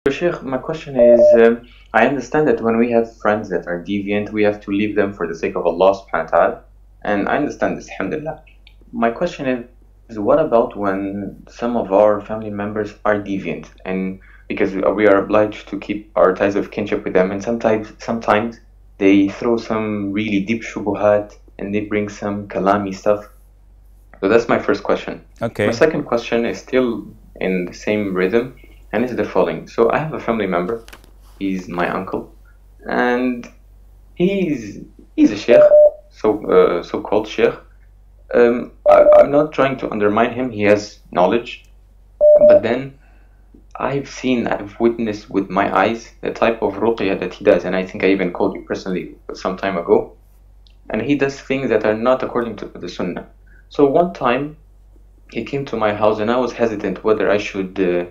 So, Sheikh, my question is, I understand that when we have friends that are deviant, we have to leave them for the sake of Allah subhanahu wa ta'ala. And I understand this, alhamdulillah. My question is, what about when some of our family members are deviant? And because we are obliged to keep our ties of kinship with them, and sometimes they throw some really deep shubuhat and they bring some kalami stuff. So that's my first question. Okay. My second question is still in the same rhythm, and it's the following. So I have a family member. He's my uncle, and he's a sheikh, so-called sheikh. I'm not trying to undermine him. He has knowledge, but then I've witnessed with my eyes the type of ruqya that he does, and I think I even called you personally some time ago. And he does things that are not according to the sunnah. So one time he came to my house, and I was hesitant whether I should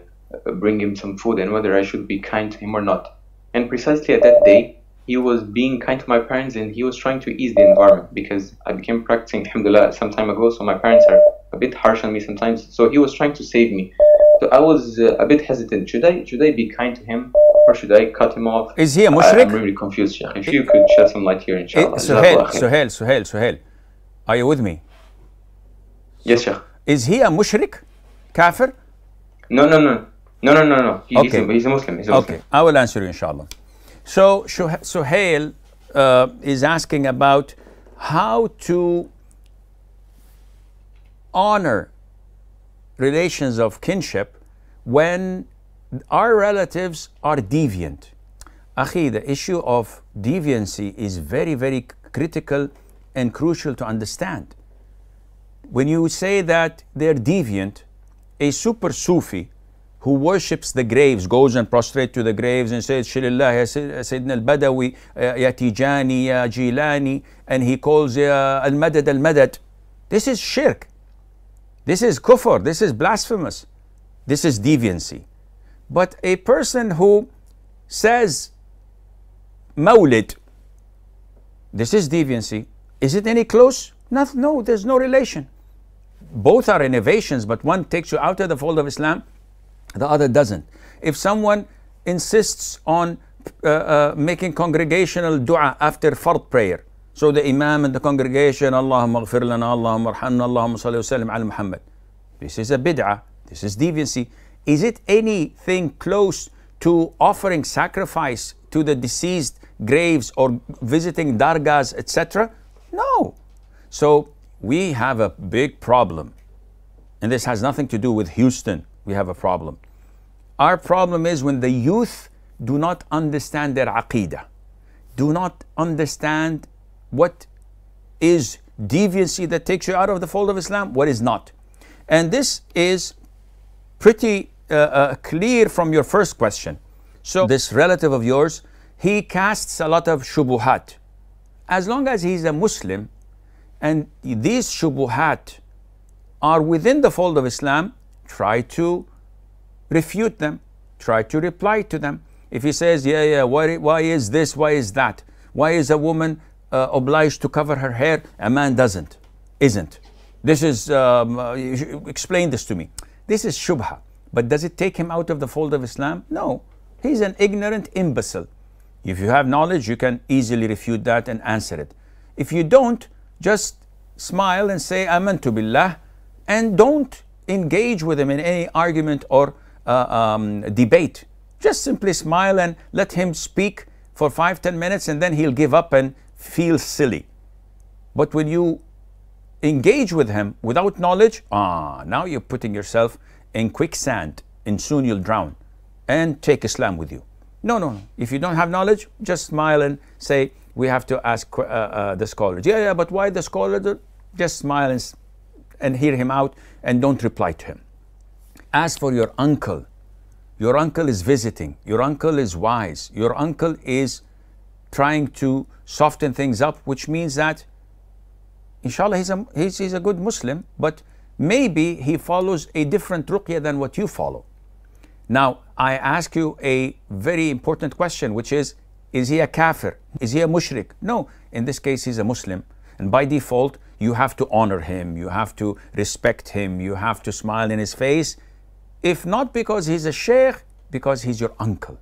bring him some food and whether I should be kind to him or not. And precisely at that day, he was being kind to my parents, and he was trying to ease the environment because I became practicing alhamdulillah some time ago, so my parents are a bit harsh on me sometimes. So he was trying to save me. So I was a bit hesitant. Should I be kind to him, or should I cut him off? Is he a mushrik? I'm really confused, Sheikh. If you could shed some light here, inshallah. Suhail, are you with me? Yes, Sheikh. Is he a mushrik? Kafir? No. He's a Muslim. He's a Muslim. Okay, I will answer you, inshallah. So Suhail is asking about how to honor relations of kinship when our relatives are deviant. Akhi, the issue of deviancy is very, very critical and crucial to understand. When you say that they're deviant, a super Sufi who worships the graves, goes and prostrate to the graves and says, Shilillah, ya Sayyidina al-Badawi, ya Tijani, ya Jilani, and he calls al-Madad al-Madad. This is shirk. This is kufr. This is blasphemous. This is deviancy. But a person who says Mawlid, this is deviancy. Is it any close? No, there's no relation. Both are innovations, but one takes you out of the fold of Islam, the other doesn't. If someone insists on making congregational dua after fard prayer, so the imam and the congregation, Allahumma ghfir lana, Allahumma arhamna, Allahumma salli wa sallim ala Muhammad. This is a bid'ah. This is deviancy. Is it anything close to offering sacrifice to the deceased graves or visiting dargahs, etc.? No. So we have a big problem. And this has nothing to do with Houston. We have a problem. Our problem is when the youth do not understand their aqeedah, do not understand what is deviancy that takes you out of the fold of Islam, what is not. And this is pretty clear from your first question. So this relative of yours, he casts a lot of shubuhat. As long as he's a Muslim and these shubuhat are within the fold of Islam, try to refute them, try to reply to them. If he says, why is this, why is that? Why is a woman obliged to cover her hair? A man isn't. This is, explain this to me. This is shubha. But does it take him out of the fold of Islam? No. He's an ignorant imbecile. If you have knowledge, you can easily refute that and answer it. If you don't, just smile and say, Amantu billah, and don't engage with him in any argument or debate. Just simply smile and let him speak for 5-10 minutes, and then he'll give up and feel silly. But when you engage with him without knowledge, now you're putting yourself in quicksand, and soon you'll drown, and take Islam with you. No. If you don't have knowledge, just smile and say, we have to ask the scholars. But why the scholars? Just smile and hear him out and don't reply to him. As for your uncle is visiting, your uncle is wise, your uncle is trying to soften things up, which means that inshallah he's a good Muslim, but maybe he follows a different ruqya than what you follow. Now I ask you a very important question, which is he a kafir? Is he a mushrik? No, in this case he's a Muslim, and by default you have to honor him, you have to respect him, you have to smile in his face. If not because he's a sheikh, because he's your uncle.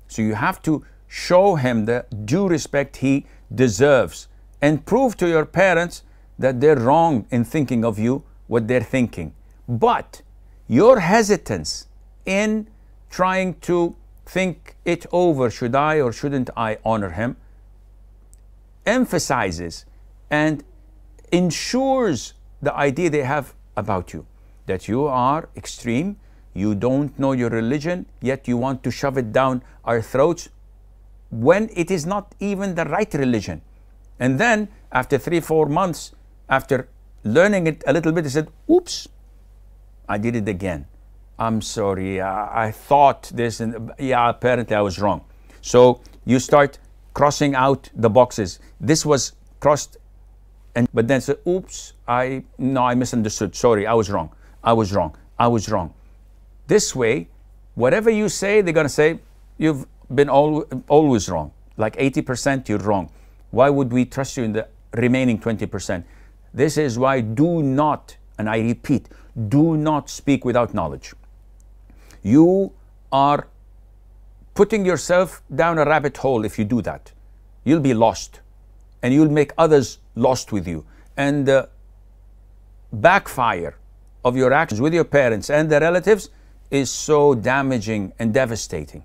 So you have to show him the due respect he deserves and prove to your parents that they're wrong in thinking of you what they're thinking. But your hesitance in trying to think it over, should I or shouldn't I honor him, emphasizes and ensures the idea they have about you, that you are extreme, you don't know your religion, yet you want to shove it down our throats when it is not even the right religion. And then after 3-4 months, after learning it a little bit, he said, oops, I did it again. I'm sorry, I thought this, and yeah, apparently I was wrong. So you start crossing out the boxes. This was crossed, but then say, oops, I misunderstood. Sorry, I was wrong. I was wrong. I was wrong. This way, whatever you say, they're going to say, you've been always wrong. Like 80% you're wrong. Why would we trust you in the remaining 20%? This is why do not, and I repeat, do not speak without knowledge. You are putting yourself down a rabbit hole if you do that. You'll be lost, and you'll make others lost with you. And the backfire of your actions with your parents and their relatives is so damaging and devastating.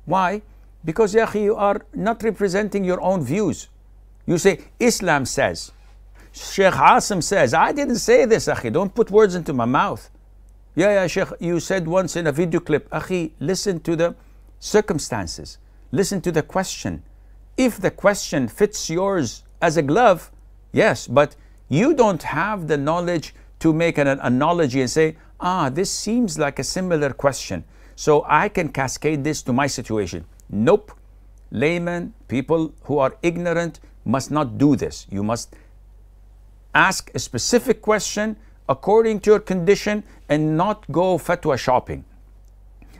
Why? Because ya akhi, you are not representing your own views. You say, Islam says, Sheikh Asim says. I didn't say this, akhi. Don't put words into my mouth. Yeah, Sheikh, you said once in a video clip, akhi, listen to the circumstances. Listen to the question. If the question fits yours as a glove, yes, but you don't have the knowledge to make an analogy and say, this seems like a similar question, so I can cascade this to my situation. Nope. Laymen, people who are ignorant, must not do this. You must ask a specific question according to your condition and not go fatwa shopping.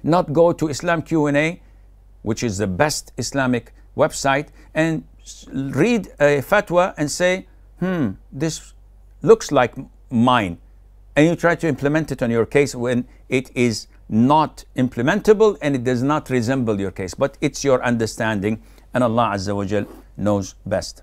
Not go to Islam Q&A, which is the best Islamic website, and read a fatwa and say, this looks like mine. And you try to implement it on your case when it is not implementable and it does not resemble your case. But it's your understanding, and Allah Azza wa Jal knows best.